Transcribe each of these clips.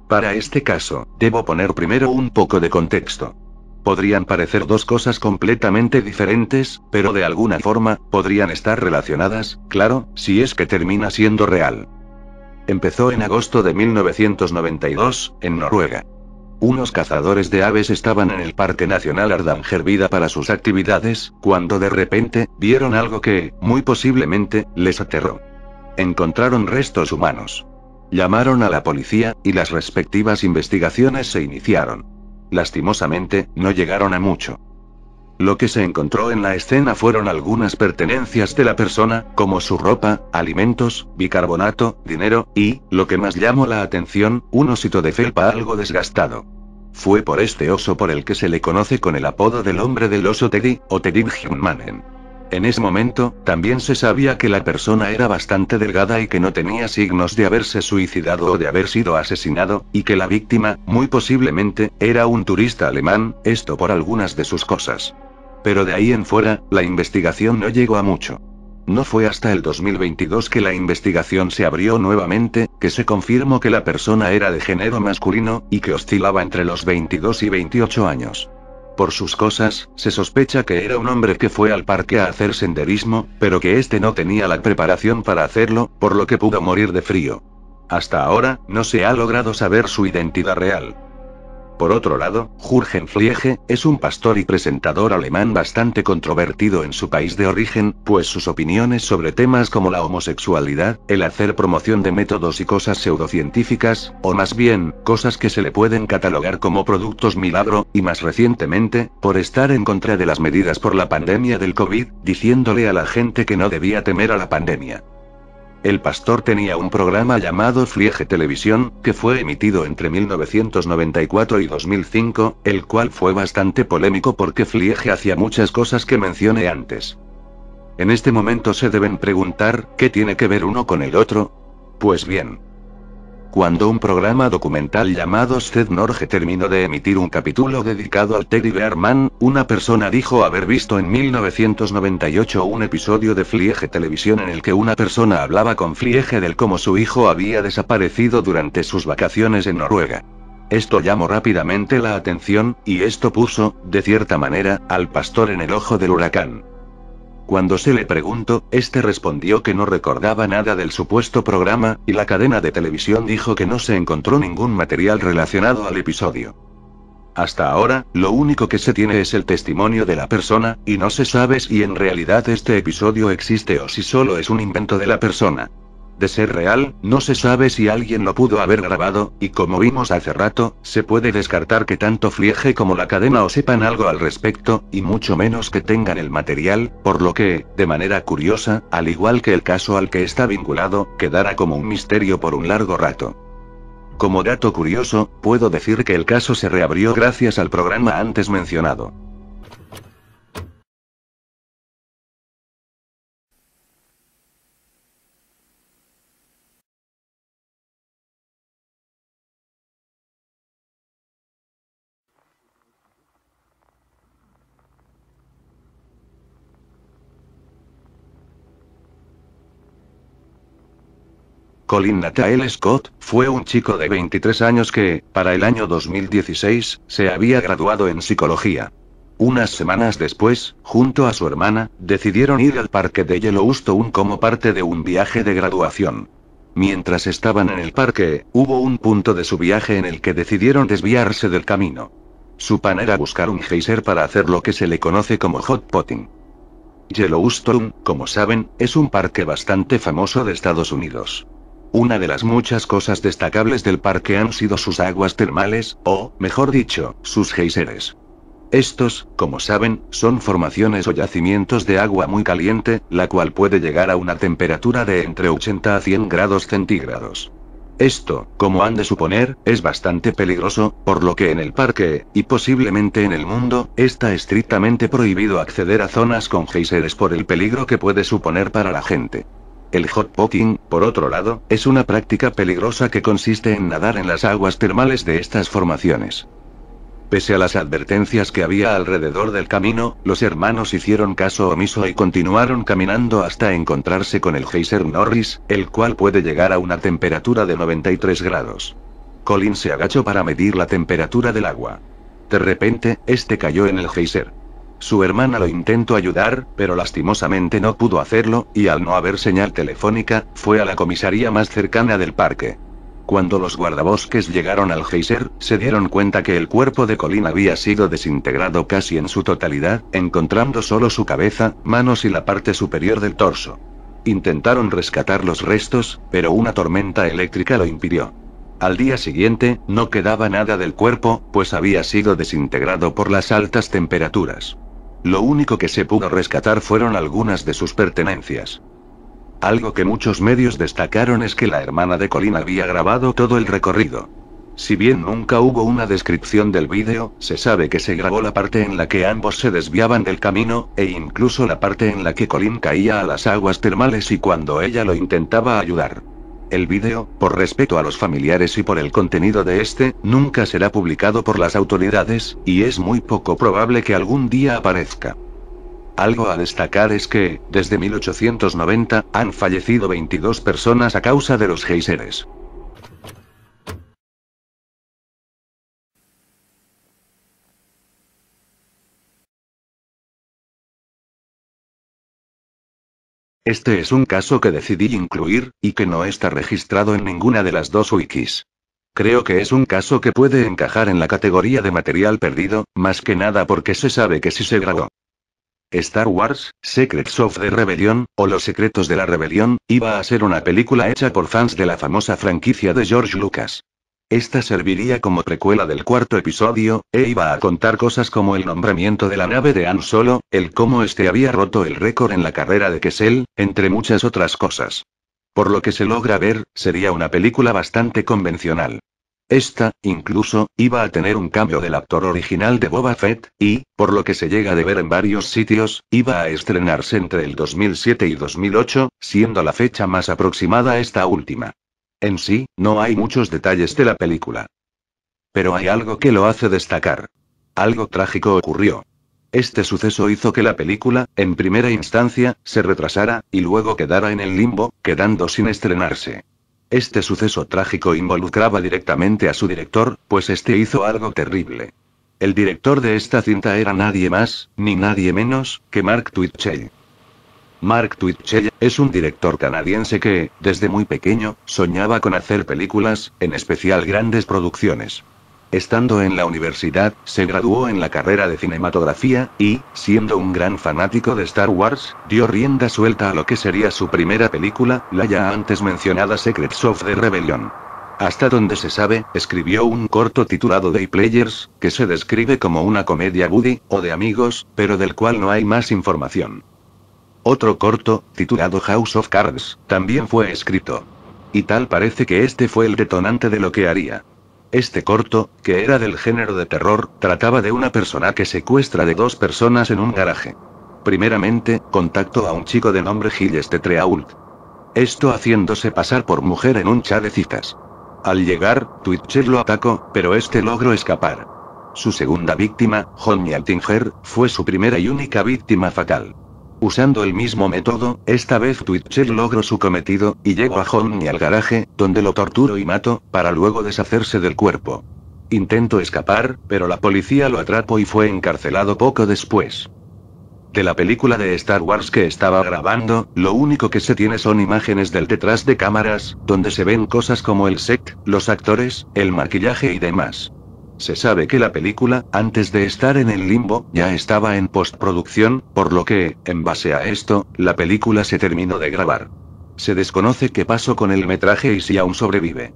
Para este caso, debo poner primero un poco de contexto. Podrían parecer dos cosas completamente diferentes, pero de alguna forma, podrían estar relacionadas, claro, si es que termina siendo real. Empezó en agosto de 1992, en Noruega. Unos cazadores de aves estaban en el Parque Nacional Hardangervidda para sus actividades, cuando de repente, vieron algo que, muy posiblemente, les aterró. Encontraron restos humanos. Llamaron a la policía, y las respectivas investigaciones se iniciaron. Lastimosamente, no llegaron a mucho. Lo que se encontró en la escena fueron algunas pertenencias de la persona, como su ropa, alimentos, bicarbonato, dinero, y, lo que más llamó la atención, un osito de felpa algo desgastado. Fue por este oso por el que se le conoce con el apodo del hombre del oso Teddy, o Teddy Hjulmanen. En ese momento, también se sabía que la persona era bastante delgada y que no tenía signos de haberse suicidado o de haber sido asesinado, y que la víctima, muy posiblemente, era un turista alemán, esto por algunas de sus cosas. Pero de ahí en fuera, la investigación no llegó a mucho. No fue hasta el 2022 que la investigación se abrió nuevamente, que se confirmó que la persona era de género masculino, y que oscilaba entre los 22 y 28 años. Por sus cosas, se sospecha que era un hombre que fue al parque a hacer senderismo, pero que este no tenía la preparación para hacerlo, por lo que pudo morir de frío. Hasta ahora, no se ha logrado saber su identidad real. Por otro lado, Jürgen Fliege, es un pastor y presentador alemán bastante controvertido en su país de origen, pues sus opiniones sobre temas como la homosexualidad, el hacer promoción de métodos y cosas pseudocientíficas, o más bien, cosas que se le pueden catalogar como productos milagro, y más recientemente, por estar en contra de las medidas por la pandemia del COVID, diciéndole a la gente que no debía temer a la pandemia. El pastor tenía un programa llamado Fliege Televisión, que fue emitido entre 1994 y 2005, el cual fue bastante polémico porque Fliege hacía muchas cosas que mencioné antes. En este momento se deben preguntar, ¿qué tiene que ver uno con el otro? Pues bien. Cuando un programa documental llamado Sted Norge terminó de emitir un capítulo dedicado al Teddy Bearman, una persona dijo haber visto en 1998 un episodio de Fliege Televisión en el que una persona hablaba con Fliege del cómo su hijo había desaparecido durante sus vacaciones en Noruega. Esto llamó rápidamente la atención, y esto puso, de cierta manera, al pastor en el ojo del huracán. Cuando se le preguntó, este respondió que no recordaba nada del supuesto programa, y la cadena de televisión dijo que no se encontró ningún material relacionado al episodio. Hasta ahora, lo único que se tiene es el testimonio de la persona, y no se sabe si en realidad este episodio existe o si solo es un invento de la persona. De ser real, no se sabe si alguien lo pudo haber grabado, y como vimos hace rato, se puede descartar que tanto Fliege como la cadena o sepan algo al respecto, y mucho menos que tengan el material, por lo que, de manera curiosa, al igual que el caso al que está vinculado, quedará como un misterio por un largo rato. Como dato curioso, puedo decir que el caso se reabrió gracias al programa antes mencionado. Colin Nathaniel Scott, fue un chico de 23 años que, para el año 2016, se había graduado en psicología. Unas semanas después, junto a su hermana, decidieron ir al parque de Yellowstone como parte de un viaje de graduación. Mientras estaban en el parque, hubo un punto de su viaje en el que decidieron desviarse del camino. Su plan era buscar un geyser para hacer lo que se le conoce como hot potting. Yellowstone, como saben, es un parque bastante famoso de Estados Unidos. Una de las muchas cosas destacables del parque han sido sus aguas termales, o, mejor dicho, sus geyseres. Estos, como saben, son formaciones o yacimientos de agua muy caliente, la cual puede llegar a una temperatura de entre 80 a 100 grados centígrados. Esto, como han de suponer, es bastante peligroso, por lo que en el parque, y posiblemente en el mundo, está estrictamente prohibido acceder a zonas con geyseres por el peligro que puede suponer para la gente. El hot potting, por otro lado, es una práctica peligrosa que consiste en nadar en las aguas termales de estas formaciones. Pese a las advertencias que había alrededor del camino, los hermanos hicieron caso omiso y continuaron caminando hasta encontrarse con el geyser Norris, el cual puede llegar a una temperatura de 93 grados. Colin se agachó para medir la temperatura del agua. De repente, este cayó en el geyser. Su hermana lo intentó ayudar, pero lastimosamente no pudo hacerlo, y al no haber señal telefónica, fue a la comisaría más cercana del parque. Cuando los guardabosques llegaron al geyser, se dieron cuenta que el cuerpo de Colin había sido desintegrado casi en su totalidad, encontrando solo su cabeza, manos y la parte superior del torso. Intentaron rescatar los restos, pero una tormenta eléctrica lo impidió. Al día siguiente, no quedaba nada del cuerpo, pues había sido desintegrado por las altas temperaturas. Lo único que se pudo rescatar fueron algunas de sus pertenencias. Algo que muchos medios destacaron es que la hermana de Colin había grabado todo el recorrido. Si bien nunca hubo una descripción del vídeo, se sabe que se grabó la parte en la que ambos se desviaban del camino, e incluso la parte en la que Colin caía a las aguas termales y cuando ella lo intentaba ayudar. El vídeo, por respeto a los familiares y por el contenido de este, nunca será publicado por las autoridades, y es muy poco probable que algún día aparezca. Algo a destacar es que, desde 1890, han fallecido 22 personas a causa de los géiseres. Este es un caso que decidí incluir, y que no está registrado en ninguna de las dos wikis. Creo que es un caso que puede encajar en la categoría de material perdido, más que nada porque se sabe que sí se grabó. Star Wars, Secrets of the Rebellion, o Los Secretos de la Rebelión, iba a ser una película hecha por fans de la famosa franquicia de George Lucas. Esta serviría como precuela del cuarto episodio, e iba a contar cosas como el nombramiento de la nave de Han Solo, el cómo este había roto el récord en la carrera de Kessel, entre muchas otras cosas. Por lo que se logra ver, sería una película bastante convencional. Esta, incluso, iba a tener un cambio del actor original de Boba Fett, y, por lo que se llega de ver en varios sitios, iba a estrenarse entre el 2007 y 2008, siendo la fecha más aproximada esta última. En sí, no hay muchos detalles de la película. Pero hay algo que lo hace destacar. Algo trágico ocurrió. Este suceso hizo que la película, en primera instancia, se retrasara, y luego quedara en el limbo, quedando sin estrenarse. Este suceso trágico involucraba directamente a su director, pues este hizo algo terrible. El director de esta cinta era nadie más, ni nadie menos, que Mark Twitchell. Mark Twitchell es un director canadiense que, desde muy pequeño, soñaba con hacer películas, en especial grandes producciones. Estando en la universidad, se graduó en la carrera de cinematografía, y, siendo un gran fanático de Star Wars, dio rienda suelta a lo que sería su primera película, la ya antes mencionada Secrets of the Rebellion. Hasta donde se sabe, escribió un corto titulado Day Players, que se describe como una comedia buddy, o de amigos, pero del cual no hay más información. Otro corto, titulado House of Cards, también fue escrito. Y tal parece que este fue el detonante de lo que haría. Este corto, que era del género de terror, trataba de una persona que secuestra de dos personas en un garaje. Primeramente, contactó a un chico de nombre Gilles de Treault. Esto haciéndose pasar por mujer en un chat de citas. Al llegar, Twitchell lo atacó, pero este logró escapar. Su segunda víctima, John Altinger, fue su primera y única víctima fatal. Usando el mismo método, esta vez Twitchell logró su cometido, y llegó a Homney al garaje, donde lo torturó y mató, para luego deshacerse del cuerpo. Intentó escapar, pero la policía lo atrapó y fue encarcelado poco después. De la película de Star Wars que estaba grabando, lo único que se tiene son imágenes del detrás de cámaras, donde se ven cosas como el set, los actores, el maquillaje y demás. Se sabe que la película, antes de estar en el limbo, ya estaba en postproducción, por lo que, en base a esto, la película se terminó de grabar. Se desconoce qué pasó con el metraje y si aún sobrevive.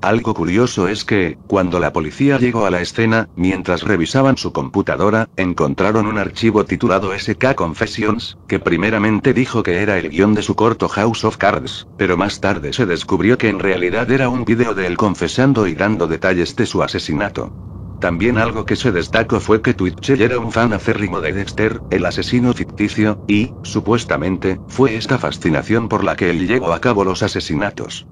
Algo curioso es que, cuando la policía llegó a la escena, mientras revisaban su computadora, encontraron un archivo titulado SK Confessions, que primeramente dijo que era el guión de su corto House of Cards, pero más tarde se descubrió que en realidad era un vídeo de él confesando y dando detalles de su asesinato. También algo que se destacó fue que Twitchell era un fan acérrimo de Dexter, el asesino ficticio, y, supuestamente, fue esta fascinación por la que él llevó a cabo los asesinatos.